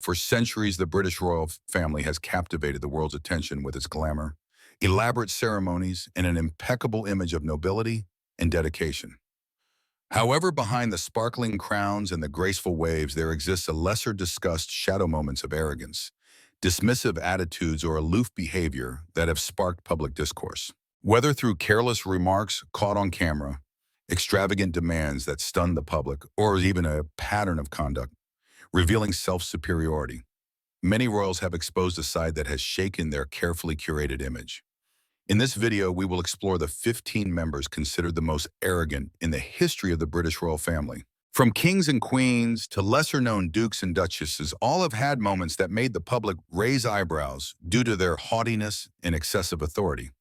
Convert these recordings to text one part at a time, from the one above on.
For centuries, the British royal family has captivated the world's attention with its glamour, elaborate ceremonies, and an impeccable image of nobility and dedication. However, behind the sparkling crowns and the graceful waves, there exists a lesser discussed shadow moments of arrogance, dismissive attitudes, or aloof behavior that have sparked public discourse. Whether through careless remarks caught on camera, extravagant demands that stun the public, or even a pattern of conduct revealing self-superiority, many royals have exposed a side that has shaken their carefully curated image. In this video, we will explore the 15 members considered the most arrogant in the history of the British royal family. From kings and queens to lesser-known dukes and duchesses, all have had moments that made the public raise eyebrows due to their haughtiness and excessive authority.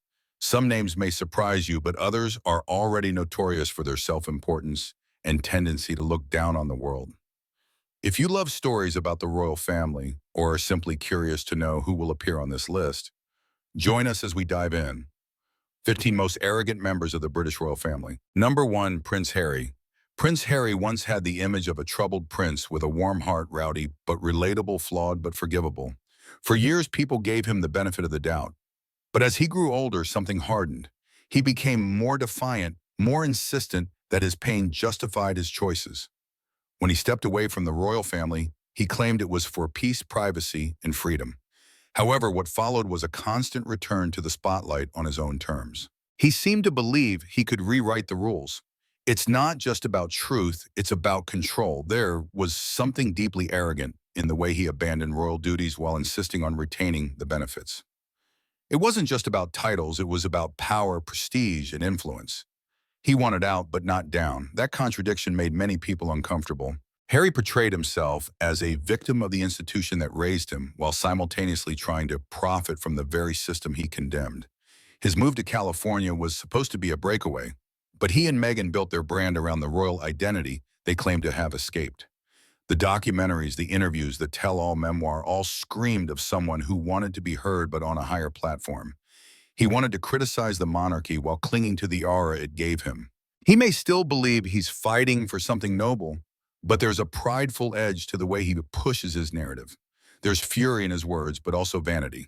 Some names may surprise you, but others are already notorious for their self-importance and tendency to look down on the world. If you love stories about the royal family or are simply curious to know who will appear on this list, join us as we dive in. 15 most arrogant members of the British royal family. Number 1, Prince Harry. Prince Harry once had the image of a troubled prince with a warm heart, rowdy but relatable, flawed but forgivable. For years, people gave him the benefit of the doubt. But as he grew older, something hardened. He became more defiant, more insistent that his pain justified his choices. When he stepped away from the royal family, he claimed it was for peace, privacy, and freedom. However, what followed was a constant return to the spotlight on his own terms. He seemed to believe he could rewrite the rules. It's not just about truth, it's about control. There was something deeply arrogant in the way he abandoned royal duties while insisting on retaining the benefits. It wasn't just about titles, it was about power, prestige, and influence. He wanted out, but not down. That contradiction made many people uncomfortable. Harry portrayed himself as a victim of the institution that raised him, while simultaneously trying to profit from the very system he condemned. His move to California was supposed to be a breakaway, but he and Meghan built their brand around the royal identity they claimed to have escaped. The documentaries, the interviews, the tell-all memoir all screamed of someone who wanted to be heard but on a higher platform. He wanted to criticize the monarchy while clinging to the aura it gave him. He may still believe he's fighting for something noble, but there's a prideful edge to the way he pushes his narrative. There's fury in his words, but also vanity.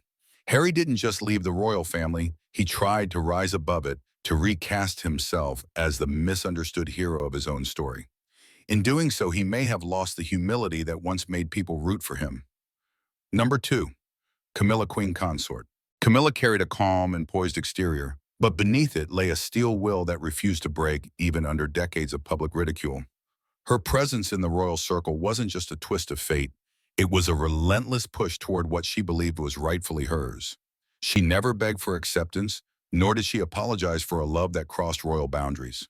Harry didn't just leave the royal family, he tried to rise above it, to recast himself as the misunderstood hero of his own story. In doing so, he may have lost the humility that once made people root for him. Number 2, Camilla Queen consort. Camilla carried a calm and poised exterior, but beneath it lay a steel will that refused to break even under decades of public ridicule. Her presence in the royal circle wasn't just a twist of fate, it was a relentless push toward what she believed was rightfully hers. She never begged for acceptance, nor did she apologize for a love that crossed royal boundaries.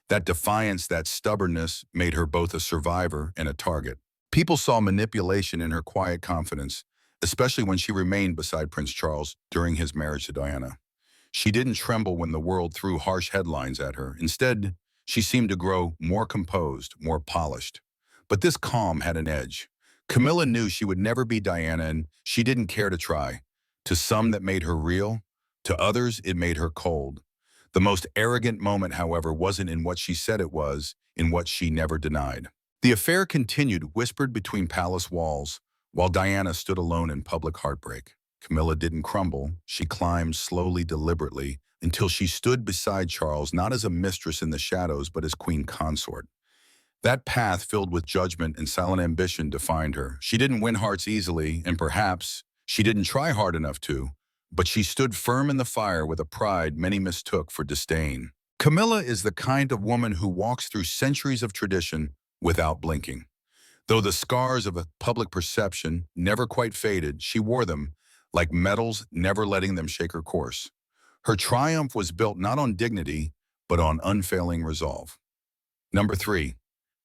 That defiance, that stubbornness made her both a survivor and a target. People saw manipulation in her quiet confidence, especially when she remained beside Prince Charles during his marriage to Diana. She didn't tremble when the world threw harsh headlines at her. Instead, she seemed to grow more composed, more polished. But this calm had an edge. Camilla knew she would never be Diana, and she didn't care to try. To some, that made her real. To others, it made her cold. The most arrogant moment, however, wasn't in what she said it was, in what she never denied. The affair continued, whispered between palace walls, while Diana stood alone in public heartbreak. Camilla didn't crumble. She climbed slowly, deliberately, until she stood beside Charles, not as a mistress in the shadows, but as queen consort. That path, filled with judgment and silent ambition, defined her. She didn't win hearts easily, and perhaps she didn't try hard enough to, but she stood firm in the fire with a pride many mistook for disdain. Camilla is the kind of woman who walks through centuries of tradition without blinking. Though the scars of a public perception never quite faded, she wore them like medals, never letting them shake her course. Her triumph was built not on dignity, but on unfailing resolve. Number 3,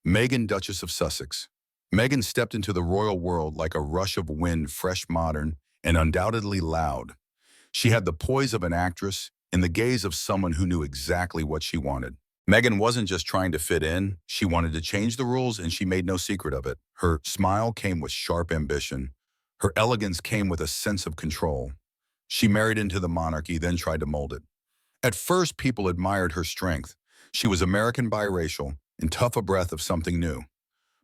Meghan, Duchess of Sussex. Meghan stepped into the royal world like a rush of wind, fresh, modern, and undoubtedly loud. She had the poise of an actress and the gaze of someone who knew exactly what she wanted. Meghan wasn't just trying to fit in, she wanted to change the rules, and she made no secret of it. Her smile came with sharp ambition. Her elegance came with a sense of control. She married into the monarchy, then tried to mold it. At first, people admired her strength. She was American biracial and tough a breath of something new.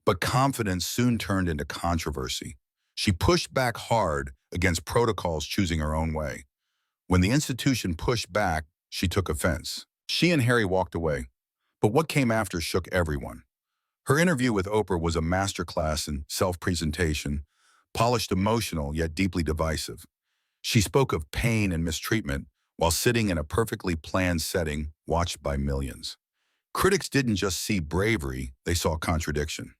But confidence soon turned into controversy. She pushed back hard against protocols, choosing her own way. When the institution pushed back, she took offense. She and Harry walked away. But what came after shook everyone. Her interview with Oprah was a masterclass in self-presentation, polished, emotional, yet deeply divisive. She spoke of pain and mistreatment while sitting in a perfectly planned setting watched by millions. Critics didn't just see bravery, they saw contradiction.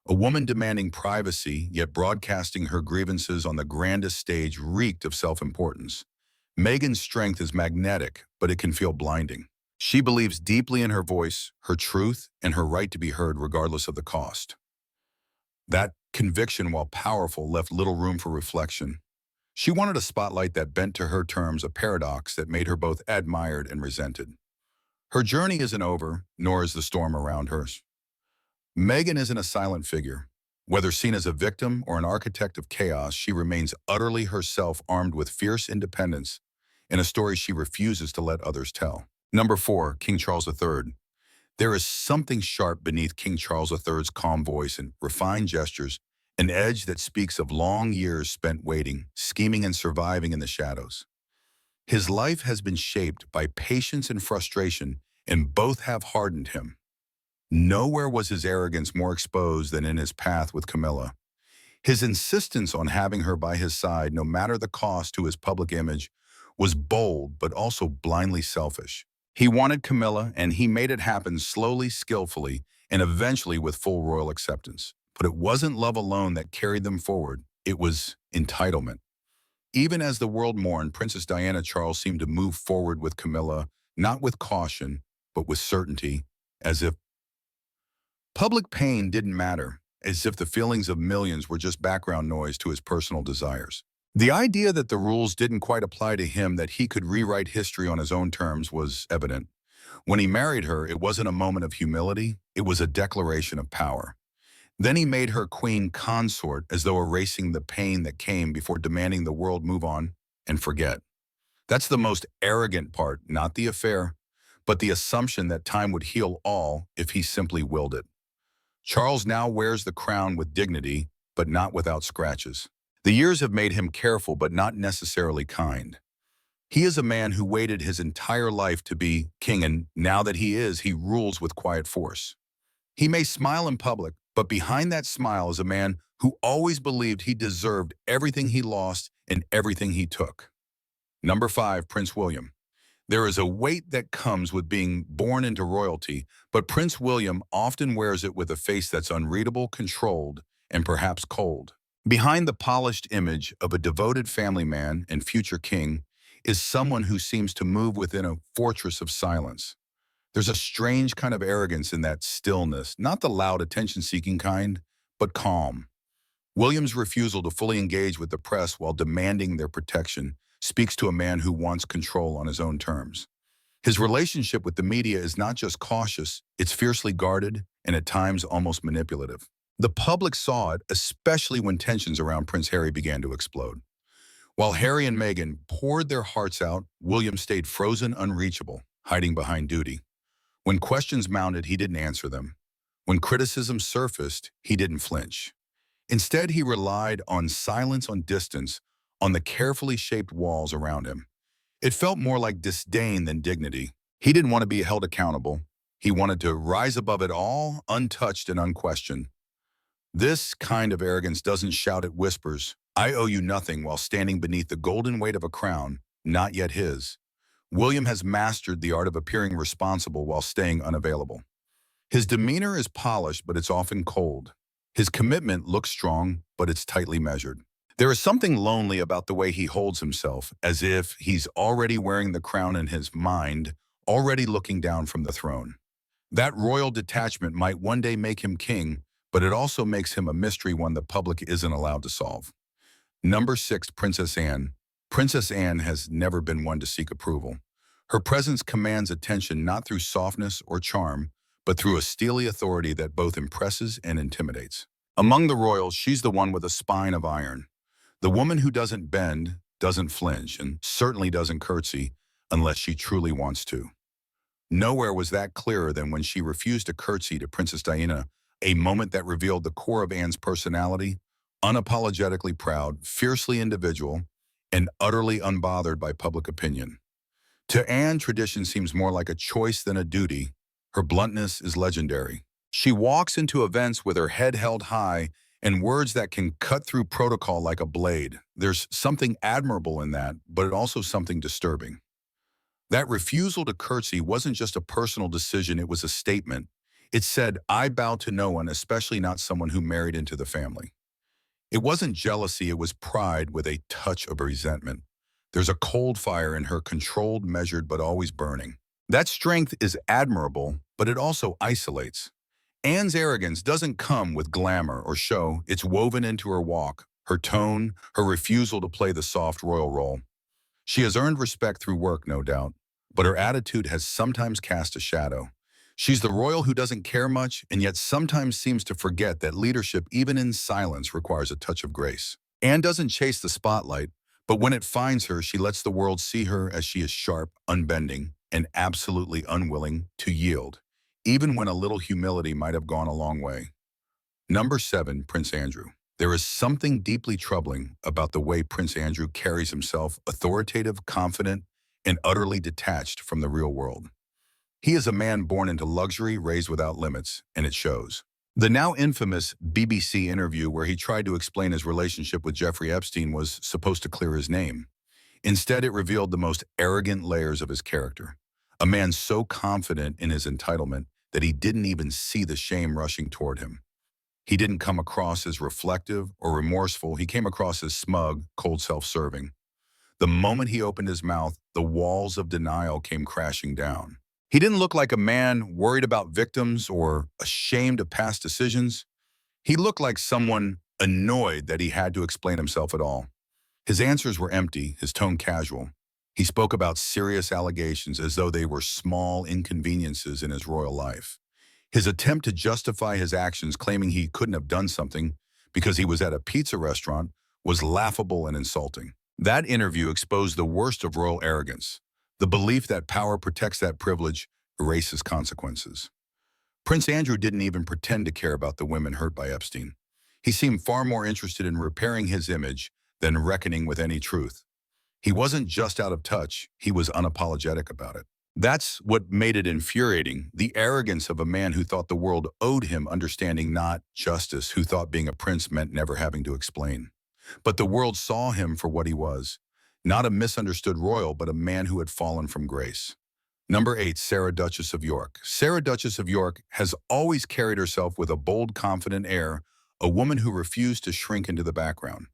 A woman demanding privacy, yet broadcasting her grievances on the grandest stage reeked of self-importance. Meghan's strength is magnetic, but it can feel blinding. She believes deeply in her voice, her truth, and her right to be heard regardless of the cost. That conviction, while powerful, left little room for reflection. She wanted a spotlight that bent to her terms, a paradox that made her both admired and resented. Her journey isn't over, nor is the storm around her. Meghan isn't a silent figure. Whether seen as a victim or an architect of chaos, she remains utterly herself, armed with fierce independence in a story she refuses to let others tell. Number 4, King Charles III. There is something sharp beneath King Charles III's calm voice and refined gestures, an edge that speaks of long years spent waiting, scheming, and surviving in the shadows. His life has been shaped by patience and frustration, and both have hardened him. Nowhere was his arrogance more exposed than in his path with Camilla. His insistence on having her by his side, no matter the cost to his public image, was bold but also blindly selfish. He wanted Camilla, and he made it happen slowly, skillfully, and eventually with full royal acceptance. But it wasn't love alone that carried them forward. It was entitlement. Even as the world mourned, Princess Diana, Charles seemed to move forward with Camilla, not with caution, but with certainty, as if public pain didn't matter, as if the feelings of millions were just background noise to his personal desires. The idea that the rules didn't quite apply to him, that he could rewrite history on his own terms, was evident. When he married her, it wasn't a moment of humility, it was a declaration of power. Then he made her queen consort, as though erasing the pain that came before demanding the world move on and forget. That's the most arrogant part, not the affair, but the assumption that time would heal all if he simply willed it. Charles now wears the crown with dignity, but not without scratches. The years have made him careful, but not necessarily kind. He is a man who waited his entire life to be king, and now that he is, he rules with quiet force. He may smile in public, but behind that smile is a man who always believed he deserved everything he lost and everything he took. Number 5, Prince William. There is a weight that comes with being born into royalty, but Prince William often wears it with a face that's unreadable, controlled, and perhaps cold. Behind the polished image of a devoted family man and future king is someone who seems to move within a fortress of silence. There's a strange kind of arrogance in that stillness, not the loud attention-seeking kind, but calm. William's refusal to fully engage with the press while demanding their protection speaks to a man who wants control on his own terms. His relationship with the media is not just cautious, it's fiercely guarded and at times almost manipulative. The public saw it, especially when tensions around Prince Harry began to explode. While Harry and Meghan poured their hearts out, William stayed frozen, unreachable, hiding behind duty. When questions mounted, he didn't answer them. When criticism surfaced, he didn't flinch. Instead, he relied on silence, on distance, on the carefully shaped walls around him. It felt more like disdain than dignity. He didn't want to be held accountable. He wanted to rise above it all, untouched and unquestioned. This kind of arrogance doesn't shout, it whispers, "I owe you nothing," while standing beneath the golden weight of a crown, not yet his. William has mastered the art of appearing responsible while staying unavailable. His demeanor is polished, but it's often cold. His commitment looks strong, but it's tightly measured. There is something lonely about the way he holds himself, as if he's already wearing the crown in his mind, already looking down from the throne. That royal detachment might one day make him king, but it also makes him a mystery, one the public isn't allowed to solve. Number 6, Princess Anne. Princess Anne has never been one to seek approval. Her presence commands attention not through softness or charm, but through a steely authority that both impresses and intimidates. Among the royals, she's the one with a spine of iron. The woman who doesn't bend, doesn't flinch, and certainly doesn't curtsy unless she truly wants to. Nowhere was that clearer than when she refused to curtsy to Princess Diana, a moment that revealed the core of Anne's personality, unapologetically proud, fiercely individual, and utterly unbothered by public opinion. To Anne, tradition seems more like a choice than a duty. Her bluntness is legendary. She walks into events with her head held high and words that can cut through protocol like a blade. There's something admirable in that, but also something disturbing. That refusal to curtsy wasn't just a personal decision, it was a statement. It said, I bow to no one, especially not someone who married into the family. It wasn't jealousy, it was pride with a touch of resentment. There's a cold fire in her, controlled, measured, but always burning. That strength is admirable, but it also isolates. Anne's arrogance doesn't come with glamour or show, it's woven into her walk, her tone, her refusal to play the soft royal role. She has earned respect through work, no doubt, but her attitude has sometimes cast a shadow. She's the royal who doesn't care much and yet sometimes seems to forget that leadership, even in silence, requires a touch of grace. Anne doesn't chase the spotlight, but when it finds her, she lets the world see her as she is sharp, unbending, and absolutely unwilling to yield, even when a little humility might have gone a long way. Number 7, Prince Andrew. There is something deeply troubling about the way Prince Andrew carries himself, authoritative, confident, and utterly detached from the real world. He is a man born into luxury, raised without limits, and it shows. The now infamous BBC interview where he tried to explain his relationship with Jeffrey Epstein was supposed to clear his name. Instead, it revealed the most arrogant layers of his character. A man so confident in his entitlement that he didn't even see the shame rushing toward him. He didn't come across as reflective or remorseful. He came across as smug, cold, self-serving. The moment he opened his mouth, the walls of denial came crashing down. He didn't look like a man worried about victims or ashamed of past decisions. He looked like someone annoyed that he had to explain himself at all. His answers were empty, his tone casual. He spoke about serious allegations as though they were small inconveniences in his royal life. His attempt to justify his actions, claiming he couldn't have done something because he was at a pizza restaurant, was laughable and insulting. That interview exposed the worst of royal arrogance. The belief that power protects that privilege erases consequences. Prince Andrew didn't even pretend to care about the women hurt by Epstein. He seemed far more interested in repairing his image than reckoning with any truth. He wasn't just out of touch, he was unapologetic about it. That's what made it infuriating, the arrogance of a man who thought the world owed him understanding, not justice, who thought being a prince meant never having to explain. But the world saw him for what he was, not a misunderstood royal, but a man who had fallen from grace. Number 8, Sarah, Duchess of York. Sarah, Duchess of York, has always carried herself with a bold, confident air, a woman who refused to shrink into the background.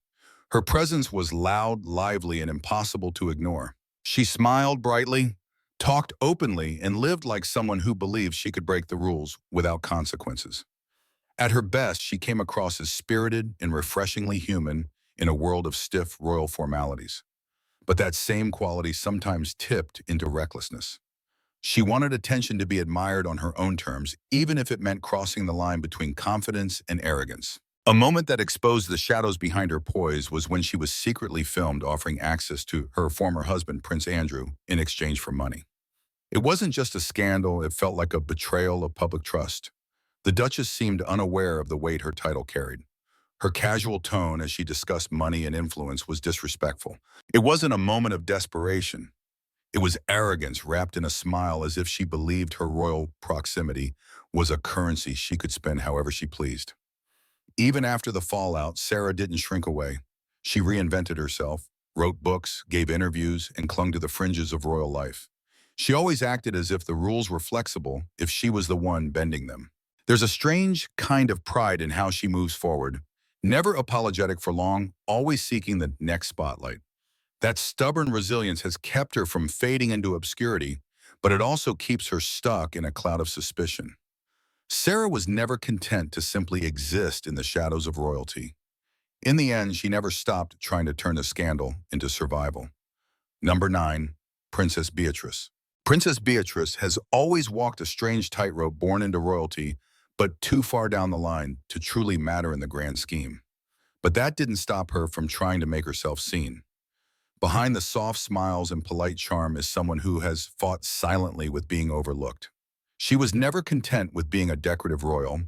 Her presence was loud, lively, and impossible to ignore. She smiled brightly, talked openly, and lived like someone who believed she could break the rules without consequences. At her best, she came across as spirited and refreshingly human in a world of stiff royal formalities. But that same quality sometimes tipped into recklessness. She wanted attention to be admired on her own terms, even if it meant crossing the line between confidence and arrogance. A moment that exposed the shadows behind her poise was when she was secretly filmed offering access to her former husband, Prince Andrew, in exchange for money. It wasn't just a scandal, it felt like a betrayal of public trust. The Duchess seemed unaware of the weight her title carried. Her casual tone as she discussed money and influence was disrespectful. It wasn't a moment of desperation. It was arrogance wrapped in a smile, as if she believed her royal proximity was a currency she could spend however she pleased. Even after the fallout, Sarah didn't shrink away. She reinvented herself, wrote books, gave interviews, and clung to the fringes of royal life. She always acted as if the rules were flexible if she was the one bending them. There's a strange kind of pride in how she moves forward, never apologetic for long, always seeking the next spotlight. That stubborn resilience has kept her from fading into obscurity, but it also keeps her stuck in a cloud of suspicion. Sarah was never content to simply exist in the shadows of royalty. In the end, she never stopped trying to turn the scandal into survival. Number 9, Princess Beatrice. Princess Beatrice has always walked a strange tightrope, born into royalty, but too far down the line to truly matter in the grand scheme. But that didn't stop her from trying to make herself seen. Behind the soft smiles and polite charm is someone who has fought silently with being overlooked. She was never content with being a decorative royal.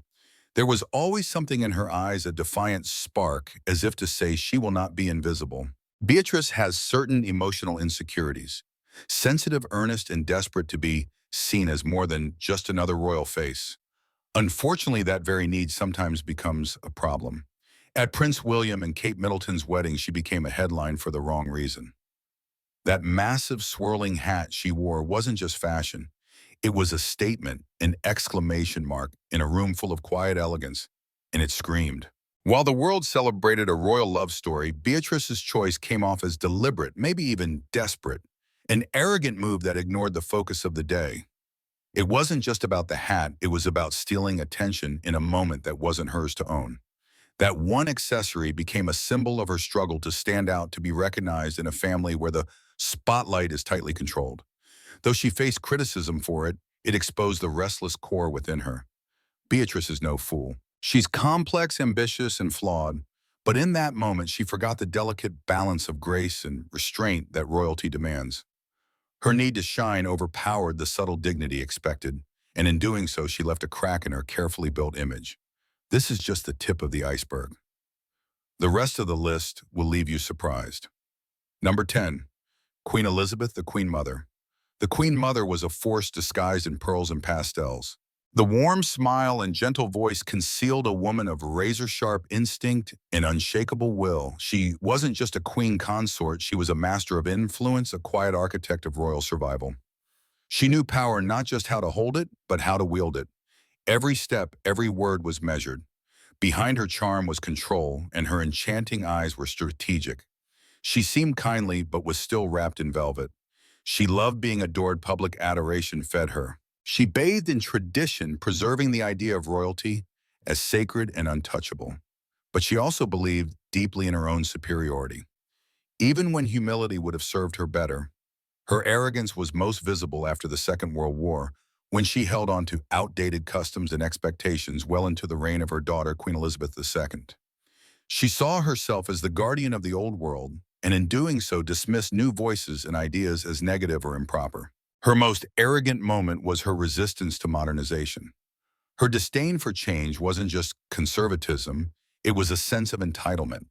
There was always something in her eyes, a defiant spark, as if to say she will not be invisible. Beatrice has certain emotional insecurities, sensitive, earnest, and desperate to be seen as more than just another royal face. Unfortunately, that very need sometimes becomes a problem. At Prince William and Kate Middleton's wedding, she became a headline for the wrong reason. That massive swirling hat she wore wasn't just fashion. It was a statement, an exclamation mark, in a room full of quiet elegance, and it screamed. While the world celebrated a royal love story, Beatrice's choice came off as deliberate, maybe even desperate, an arrogant move that ignored the focus of the day. It wasn't just about the hat, it was about stealing attention in a moment that wasn't hers to own. That one accessory became a symbol of her struggle to stand out, to be recognized in a family where the spotlight is tightly controlled. Though she faced criticism for it, it exposed the restless core within her. Beatrice is no fool. She's complex, ambitious, and flawed, but in that moment she forgot the delicate balance of grace and restraint that royalty demands. Her need to shine overpowered the subtle dignity expected, and in doing so she left a crack in her carefully built image. This is just the tip of the iceberg. The rest of the list will leave you surprised. Number 10. Queen Elizabeth, the Queen Mother. The Queen Mother was a force disguised in pearls and pastels. The warm smile and gentle voice concealed a woman of razor-sharp instinct and unshakable will. She wasn't just a queen consort, she was a master of influence, a quiet architect of royal survival. She knew power, not just how to hold it, but how to wield it. Every step, every word was measured. Behind her charm was control, and her enchanting eyes were strategic. She seemed kindly, but was still wrapped in velvet. She loved being adored. Public adoration fed her. She bathed in tradition, preserving the idea of royalty as sacred and untouchable. But she also believed deeply in her own superiority. Even when humility would have served her better, her arrogance was most visible after the Second World War, when she held on to outdated customs and expectations well into the reign of her daughter, Queen Elizabeth II. She saw herself as the guardian of the old world, and in doing so dismissed new voices and ideas as negative or improper. Her most arrogant moment was her resistance to modernization. Her disdain for change wasn't just conservatism, it was a sense of entitlement.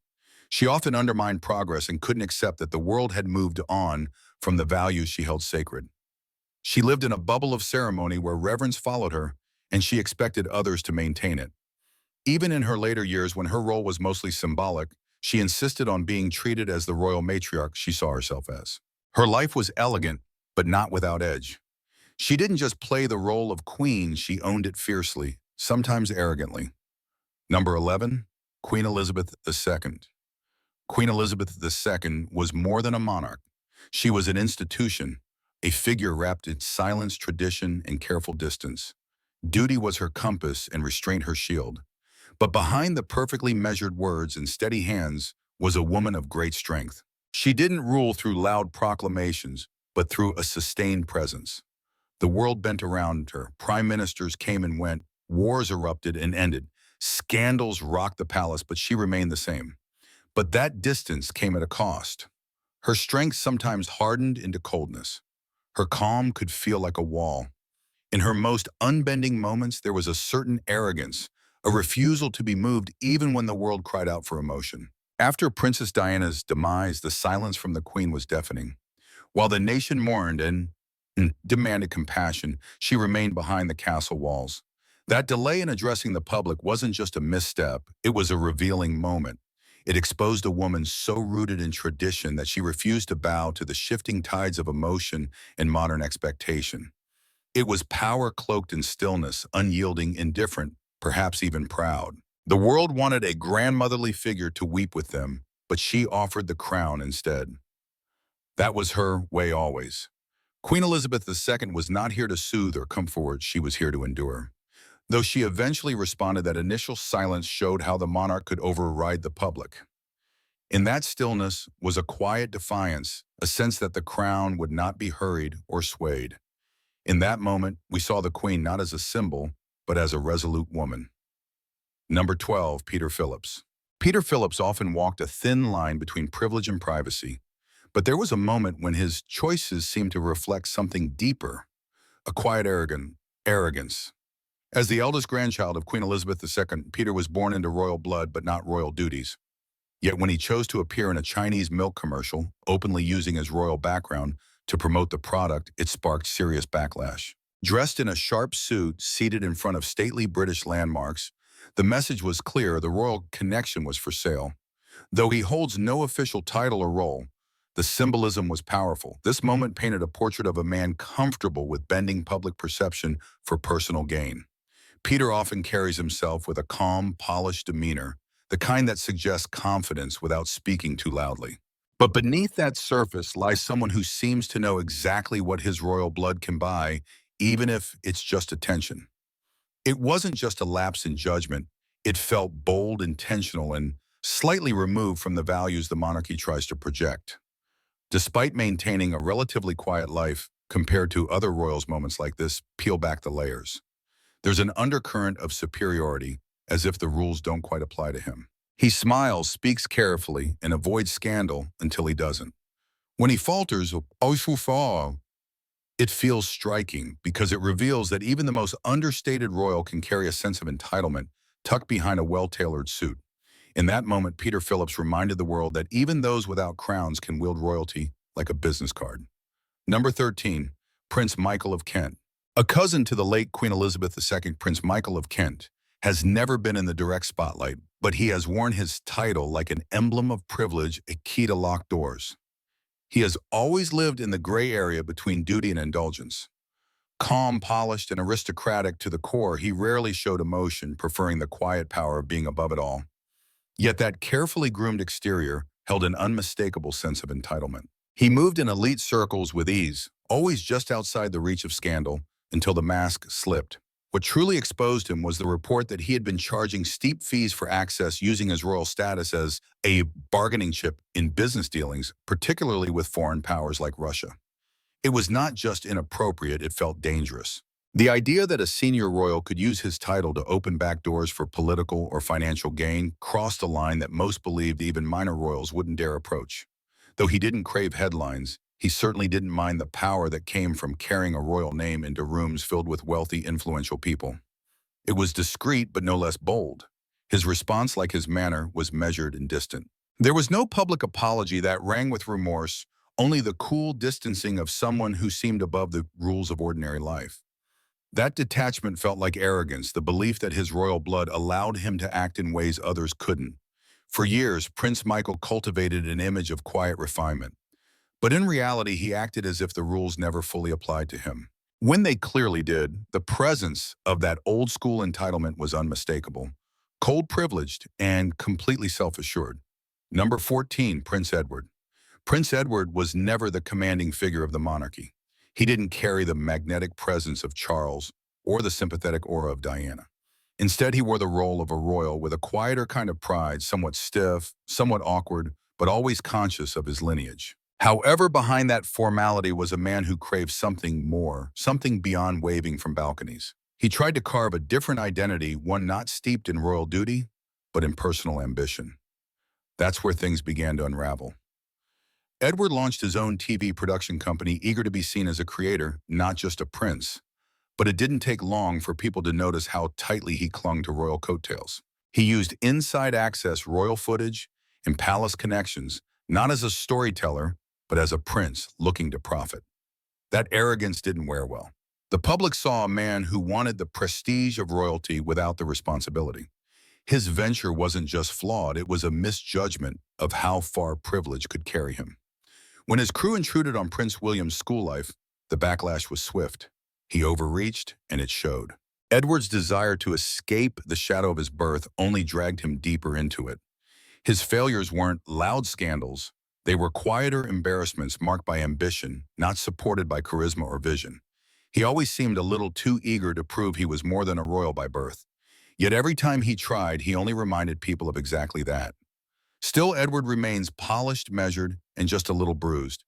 She often undermined progress and couldn't accept that the world had moved on from the values she held sacred. She lived in a bubble of ceremony where reverence followed her, and she expected others to maintain it. Even in her later years, when her role was mostly symbolic, she insisted on being treated as the royal matriarch she saw herself as. Her life was elegant, but not without edge. She didn't just play the role of queen, she owned it fiercely, sometimes arrogantly. Number 11. Queen Elizabeth II. Queen Elizabeth II was more than a monarch. She was an institution, a figure wrapped in silence, tradition, and careful distance. Duty was her compass and restraint her shield. But behind the perfectly measured words and steady hands was a woman of great strength. She didn't rule through loud proclamations, but through a sustained presence. The world bent around her. Prime ministers came and went. Wars erupted and ended. Scandals rocked the palace, but she remained the same. But that distance came at a cost. Her strength sometimes hardened into coldness. Her calm could feel like a wall. In her most unbending moments, there was a certain arrogance, a refusal to be moved even when the world cried out for emotion. After Princess Diana's demise, the silence from the Queen was deafening. While the nation mourned and demanded compassion, she remained behind the castle walls. That delay in addressing the public wasn't just a misstep, it was a revealing moment. It exposed a woman so rooted in tradition that she refused to bow to the shifting tides of emotion and modern expectation. It was power cloaked in stillness, unyielding, indifferent, perhaps even proud. The world wanted a grandmotherly figure to weep with them, but she offered the crown instead. That was her way always. Queen Elizabeth II was not here to soothe or comfort, she was here to endure. Though she eventually responded, that initial silence showed how the monarch could override the public. In that stillness was a quiet defiance, a sense that the crown would not be hurried or swayed. In that moment, we saw the Queen not as a symbol, but as a resolute woman. Number 12. Peter Phillips. Peter Phillips often walked a thin line between privilege and privacy, but there was a moment when his choices seemed to reflect something deeper, a quiet arrogance. As the eldest grandchild of Queen Elizabeth II, Peter was born into royal blood but not royal duties. Yet when he chose to appear in a Chinese milk commercial, openly using his royal background to promote the product, it sparked serious backlash. Dressed in a sharp suit, seated in front of stately British landmarks, the message was clear: the royal connection was for sale. Though he holds no official title or role, the symbolism was powerful. This moment painted a portrait of a man comfortable with bending public perception for personal gain. Peter often carries himself with a calm, polished demeanor, the kind that suggests confidence without speaking too loudly. But beneath that surface lies someone who seems to know exactly what his royal blood can buy, even if it's just attention. It wasn't just a lapse in judgment, it felt bold, intentional, and slightly removed from the values the monarchy tries to project. Despite maintaining a relatively quiet life compared to other royals, moments like this peel back the layers. There's an undercurrent of superiority, as if the rules don't quite apply to him. He smiles, speaks carefully, and avoids scandal until he doesn't. When he falters, "Oh, so far," it feels striking because it reveals that even the most understated royal can carry a sense of entitlement tucked behind a well-tailored suit. In that moment, Peter Phillips reminded the world that even those without crowns can wield royalty like a business card. Number 13, Prince Michael of Kent. A cousin to the late Queen Elizabeth II, Prince Michael of Kent has never been in the direct spotlight, but he has worn his title like an emblem of privilege, a key to locked doors. He has always lived in the gray area between duty and indulgence. Calm, polished, and aristocratic to the core, he rarely showed emotion, preferring the quiet power of being above it all. Yet that carefully groomed exterior held an unmistakable sense of entitlement. He moved in elite circles with ease, always just outside the reach of scandal, until the mask slipped. What truly exposed him was the report that he had been charging steep fees for access, using his royal status as a bargaining chip in business dealings, particularly with foreign powers like Russia. It was not just inappropriate, it felt dangerous. The idea that a senior royal could use his title to open back doors for political or financial gain crossed a line that most believed even minor royals wouldn't dare approach. Though he didn't crave headlines, he certainly didn't mind the power that came from carrying a royal name into rooms filled with wealthy, influential people. It was discreet but no less bold. His response, like his manner, was measured and distant. There was no public apology that rang with remorse, only the cool distancing of someone who seemed above the rules of ordinary life. That detachment felt like arrogance, the belief that his royal blood allowed him to act in ways others couldn't. For years, Prince Michael cultivated an image of quiet refinement. But in reality, he acted as if the rules never fully applied to him. When they clearly did, the presence of that old-school entitlement was unmistakable, cold-privileged, and completely self-assured. Number 14, Prince Edward. Prince Edward was never the commanding figure of the monarchy. He didn't carry the magnetic presence of Charles or the sympathetic aura of Diana. Instead, he wore the role of a royal with a quieter kind of pride, somewhat stiff, somewhat awkward, but always conscious of his lineage. However, behind that formality was a man who craved something more, something beyond waving from balconies. He tried to carve a different identity, one not steeped in royal duty, but in personal ambition. That's where things began to unravel. Edward launched his own TV production company, eager to be seen as a creator, not just a prince. But it didn't take long for people to notice how tightly he clung to royal coattails. He used inside access royal footage and palace connections, not as a storyteller, but as a prince looking to profit. That arrogance didn't wear well. The public saw a man who wanted the prestige of royalty without the responsibility. His venture wasn't just flawed, it was a misjudgment of how far privilege could carry him. When his crew intruded on Prince William's school life, the backlash was swift. He overreached, and it showed. Edward's desire to escape the shadow of his birth only dragged him deeper into it. His failures weren't loud scandals. They were quieter embarrassments marked by ambition, not supported by charisma or vision. He always seemed a little too eager to prove he was more than a royal by birth. Yet every time he tried, he only reminded people of exactly that. Still, Edward remains polished, measured, and just a little bruised.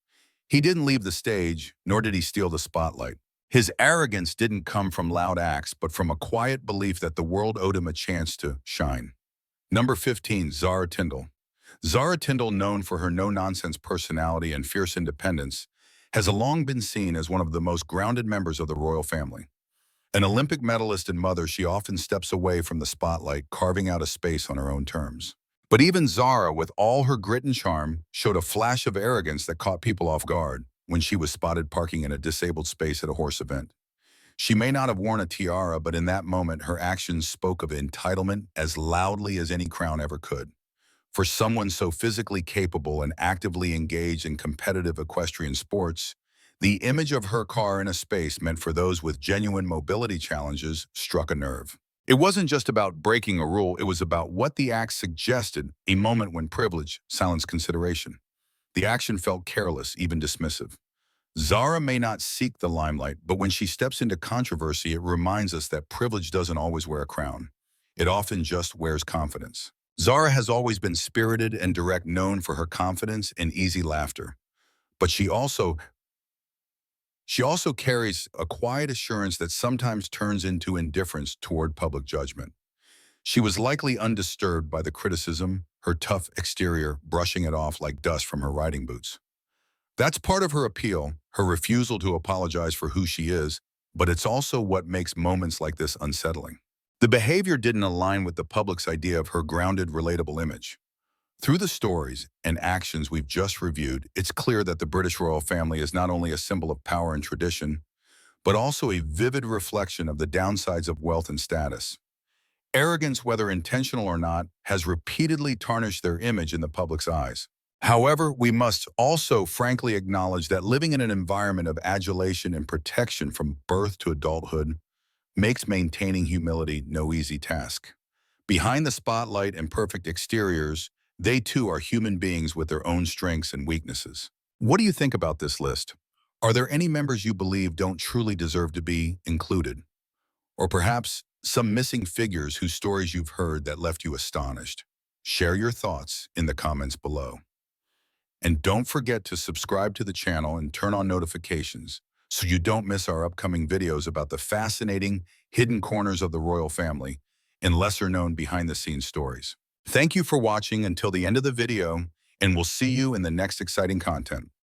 He didn't leave the stage, nor did he steal the spotlight. His arrogance didn't come from loud acts, but from a quiet belief that the world owed him a chance to shine. Number 15, Zara Tindle. Zara Tindle, known for her no-nonsense personality and fierce independence, has long been seen as one of the most grounded members of the royal family. An Olympic medalist and mother, she often steps away from the spotlight, carving out a space on her own terms. But even Zara, with all her grit and charm, showed a flash of arrogance that caught people off guard when she was spotted parking in a disabled space at a horse event. She may not have worn a tiara, but in that moment, her actions spoke of entitlement as loudly as any crown ever could. For someone so physically capable and actively engaged in competitive equestrian sports, the image of her car in a space meant for those with genuine mobility challenges struck a nerve. It wasn't just about breaking a rule, it was about what the act suggested, a moment when privilege silenced consideration. The action felt careless, even dismissive. Zara may not seek the limelight, but when she steps into controversy, it reminds us that privilege doesn't always wear a crown. It often just wears confidence. Zara has always been spirited and direct, known for her confidence and easy laughter. But she also carries a quiet assurance that sometimes turns into indifference toward public judgment. She was likely undisturbed by the criticism, her tough exterior brushing it off like dust from her riding boots. That's part of her appeal, her refusal to apologize for who she is, but it's also what makes moments like this unsettling. The behavior didn't align with the public's idea of her grounded, relatable image. Through the stories and actions we've just reviewed, it's clear that the British royal family is not only a symbol of power and tradition, but also a vivid reflection of the downsides of wealth and status. Arrogance, whether intentional or not, has repeatedly tarnished their image in the public's eyes. However, we must also frankly acknowledge that living in an environment of adulation and protection from birth to adulthood makes maintaining humility no easy task. Behind the spotlight and perfect exteriors, they too are human beings with their own strengths and weaknesses. What do you think about this list? Are there any members you believe don't truly deserve to be included? Or perhaps some missing figures whose stories you've heard that left you astonished? Share your thoughts in the comments below. And don't forget to subscribe to the channel and turn on notifications so you don't miss our upcoming videos about the fascinating hidden corners of the royal family and lesser-known behind-the-scenes stories. Thank you for watching until the end of the video, and we'll see you in the next exciting content.